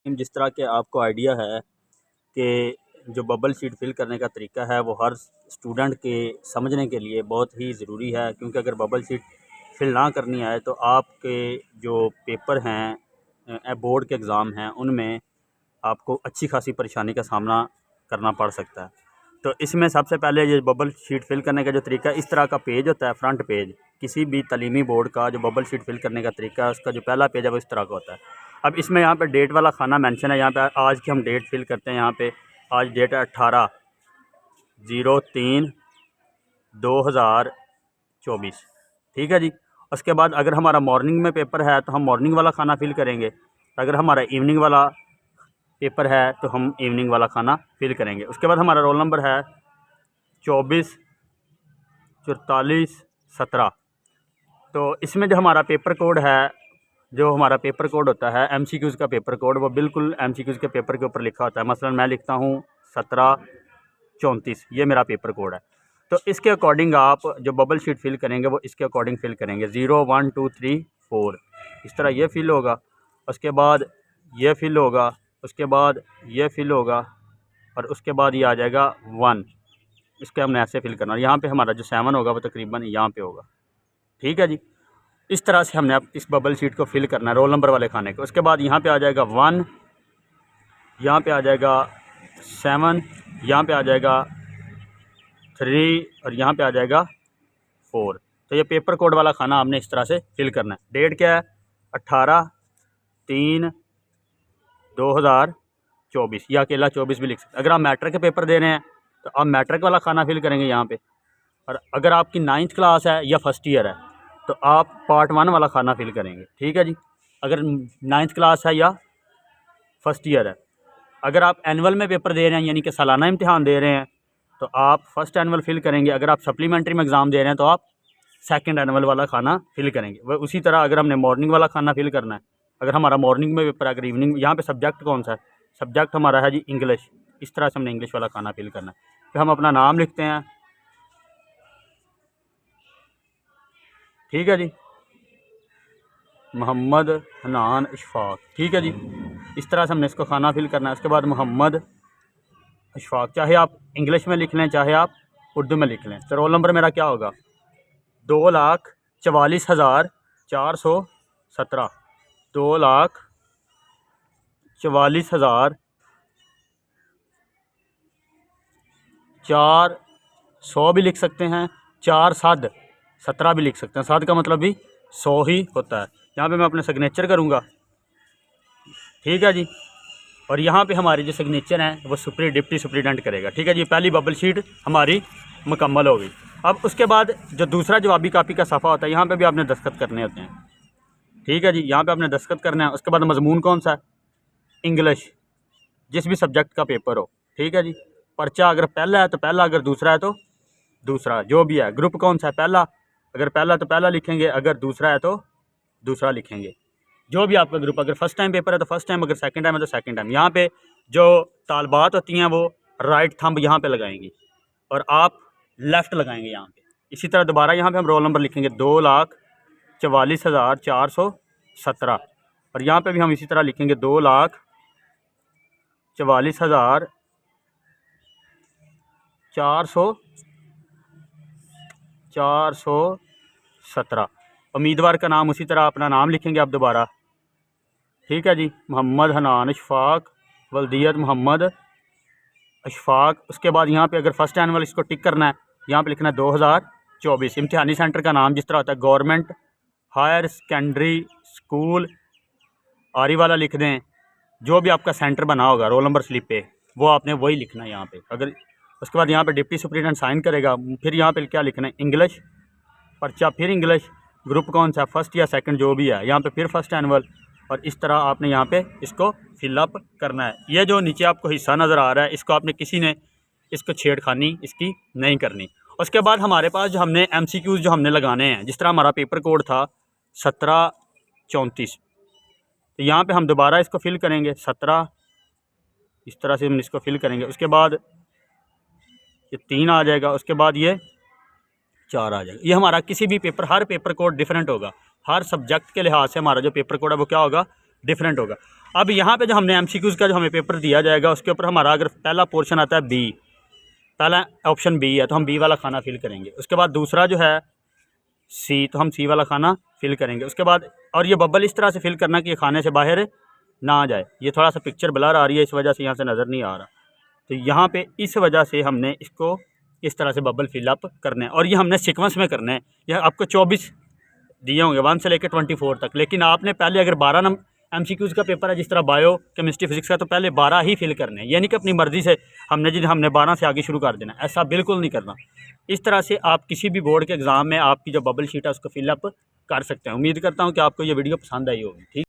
बिस्मिल्लाहिर्रहमानिर्रहीम। जिस तरह के आपको आइडिया है कि जो बबल शीट फिल करने का तरीका है वो हर स्टूडेंट के समझने के लिए बहुत ही ज़रूरी है, क्योंकि अगर बबल शीट फिल ना करनी आए तो आपके जो पेपर हैं बोर्ड के एग्ज़ाम हैं उनमें आपको अच्छी खासी परेशानी का सामना करना पड़ सकता है। तो इसमें सबसे पहले ये बबल शीट फिल करने का जो तरीका है, इस तरह का पेज होता है, फ्रंट पेज किसी भी तालीमी बोर्ड का जो बबल शीट फिल करने का तरीका है उसका जो पहला पेज है वो इस तरह का होता है। अब इसमें यहाँ पे डेट वाला खाना मेंशन है, यहाँ पे आज की हम डेट फिल करते हैं। यहाँ पे आज डेट है 18/03/2024, ठीक है जी। उसके बाद अगर हमारा मॉर्निंग में पेपर है तो हम मॉर्निंग वाला खाना फिल करेंगे, अगर हमारा इवनिंग वाला पेपर है तो हम इवनिंग वाला खाना फिल करेंगे। उसके बाद हमारा रोल नंबर है 24/44/17। तो इसमें जो हमारा पेपर कोड है, जो हमारा पेपर कोड होता है एमसीक्यूज़ का पेपर कोड, वो बिल्कुल एमसीक्यूज़ के पेपर के ऊपर लिखा होता है। मसलन मैं लिखता हूँ 17/34, ये मेरा पेपर कोड है। तो इसके अकॉर्डिंग आप जो बबल शीट फिल करेंगे वो इसके अकॉर्डिंग फिल करेंगे। 0 1 2 3 4 इस तरह ये फिल होगा। उसके बाद ये फिल होगा, उसके बाद ये फिल होगा और उसके बाद ये आ जाएगा 1। इसके हमने ऐसे फिल करना, और यहाँ पे हमारा जो 7 होगा वो तकरीबन यहाँ पे होगा, ठीक है जी। इस तरह से हमने अब इस बबल शीट को फिल करना है रोल नंबर वाले खाने को। उसके बाद यहाँ पे आ जाएगा 1, यहाँ पे आ जाएगा 7, यहाँ पे आ जाएगा 3 और यहाँ पे आ जाएगा 4। तो ये पेपर कोड वाला खाना हमने इस तरह से फिल करना है। डेट क्या है? 18/3/2024, या अकेला 24 भी लिख सकते हैं। अगर आप मैट्रिक के पेपर दे रहे हैं तो आप मैट्रिक वाला खाना फिल करेंगे यहाँ पे। और अगर आपकी 9th क्लास है या फर्स्ट ईयर है तो आप पार्ट 1 वाला खाना फिल करेंगे, ठीक है जी। अगर 9th क्लास है या फर्स्ट ईयर है। अगर आप एनुअल में पेपर दे रहे हैं यानी कि सालाना इम्तिहान दे रहे हैं तो आप फर्स्ट एनुअल फिल करेंगे। अगर आप सप्लीमेंट्री में एग्ज़ाम दे रहे हैं तो आप सेकंड एनुअल वाला खाना फिल करेंगे। वह उसी तरह अगर हमने मॉर्निंग वाला खाना फिल करना है, अगर हमारा मॉर्निंग में पेपर है, अगर इवनिंग, यहाँ पे सब्जेक्ट कौन सा है? सब्जेक्ट हमारा है जी इंग्लिश। इस तरह से हमने इंग्लिश वाला खाना फिल करना है। फिर हम अपना नाम लिखते हैं, ठीक है जी, मोहम्मद हनान इशफाक, ठीक है जी। इस तरह से हमने इसको खाना फिल करना है। उसके बाद मोहम्मद इशफाक, चाहे आप इंग्लिश में लिख लें चाहे आप उर्दू में लिख लें। तो रोल नंबर मेरा क्या होगा? 2,44,417, 2,44,400 भी लिख सकते हैं, 4,7,17 भी लिख सकते हैं। 7 का मतलब भी 100 ही होता है। यहाँ पे मैं अपने सिग्नेचर करूँगा, ठीक है जी। और यहाँ पे हमारी जो सिग्नेचर हैं वो डिप्टी सुप्रीडेंट करेगा, ठीक है जी। पहली बबल शीट हमारी मुकम्मल हो गई। अब उसके बाद जो दूसरा जवाबी कापी का सफ़ा होता है यहाँ पे भी आपने दस्तखत करने होते हैं, ठीक है जी। यहाँ पे आपने दस्तखत करना है। उसके बाद मजमून कौन सा है? इंग्लिश, जिस भी सब्जेक्ट का पेपर हो, ठीक है जी। पर्चा अगर पहला है तो पहला, अगर दूसरा है तो दूसरा, जो भी है। ग्रुप कौन सा है? पहला। अगर पहला तो पहला लिखेंगे, अगर दूसरा है तो दूसरा लिखेंगे, जो भी आपका ग्रुप। अगर फर्स्ट टाइम पेपर है तो फर्स्ट टाइम, अगर सेकंड टाइम है तो सेकंड टाइम। यहाँ पे जो तालबात होती हैं वो राइट थंब यहाँ पे लगाएंगी और आप लेफ़्ट लगाएंगे यहाँ पे। इसी तरह दोबारा यहाँ पे हम रोल नंबर लिखेंगे 2,44,417, और यहाँ पे भी हम इसी तरह लिखेंगे 2,44,417। उम्मीदवार का नाम उसी तरह अपना नाम लिखेंगे आप दोबारा, ठीक है जी। मोहम्मद हनान इशफाक, वल्दियत मोहम्मद इशफाक। उसके बाद यहाँ पे अगर फर्स्ट एनुअल इसको टिक करना है, यहाँ पे लिखना है 2024। इम्तिहानी सेंटर का नाम जिस तरह होता है गवर्नमेंट हायर सेकेंडरी स्कूल आरी वाला लिख दें। जो भी आपका सेंटर बना होगा रोल नंबर स्लिप पे वो आपने वही लिखना है यहाँ पे। अगर उसके बाद यहाँ पे डिप्टी सुप्रीडेंट साइन करेगा। फिर यहाँ पे क्या लिखना है? इंग्लिश, पर्चा, फिर इंग्लिश, ग्रुप कौन सा, फर्स्ट या सेकंड जो भी है, यहाँ पे फिर फर्स्ट एनुअल, और इस तरह आपने यहाँ पे इसको फिलअप करना है। ये जो नीचे आपको हिस्सा नज़र आ रहा है इसको आपने किसी ने इसको छेड़खानी इसकी नहीं करनी। उसके बाद हमारे पास जो हमने MCQs जो हमने लगाने हैं, जिस तरह हमारा पेपर कोड था 17/34, तो यहाँ पे हम दोबारा इसको फिल करेंगे 17, इस तरह से हम इसको फिल करेंगे। उसके बाद ये 3 आ जाएगा, उसके बाद ये 4 आ जाएगा। ये हमारा किसी भी पेपर, हर पेपर कोड डिफरेंट होगा। हर सब्जेक्ट के लिहाज से हमारा जो पेपर कोड है वो क्या होगा? डिफरेंट होगा। अब यहाँ पे जो हमने एमसीक्यूज़ का जो हमें पेपर दिया जाएगा उसके ऊपर हमारा अगर पहला पोर्शन आता है बी, पहला ऑप्शन बी है तो हम बी वाला खाना फिल करेंगे। उसके बाद दूसरा जो है सी, तो हम सी वाला खाना फिल करेंगे। उसके बाद और ये बबल इस तरह से फिल करना कि ये खाने से बाहर ना आ जाए। ये थोड़ा सा पिक्चर ब्लर आ रही है, इस वजह से यहाँ से नज़र नहीं आ रहा। तो यहाँ पे इस वजह से हमने इसको इस तरह से बबल फिलअप करने हैं और ये हमने सीक्वेंस में करना है। यह आपको 24 दिए होंगे 1 से लेकर 24 तक, लेकिन आपने पहले अगर 12 नंबर एमसीक्यूज़ का पेपर है जिस तरह बायो केमिस्ट्री फिजिक्स का, तो पहले 12 ही फिल करने हैं। यानी कि अपनी मर्ज़ी से हमने 12 से आगे शुरू कर देना, ऐसा बिल्कुल नहीं करना। इस तरह से आप किसी भी बोर्ड के एग्ज़ाम में आपकी जो बबल शीट है उसको फिलअप कर सकते हैं। उम्मीद करता हूँ कि आपको ये वीडियो पसंद आई होगी। ठीक।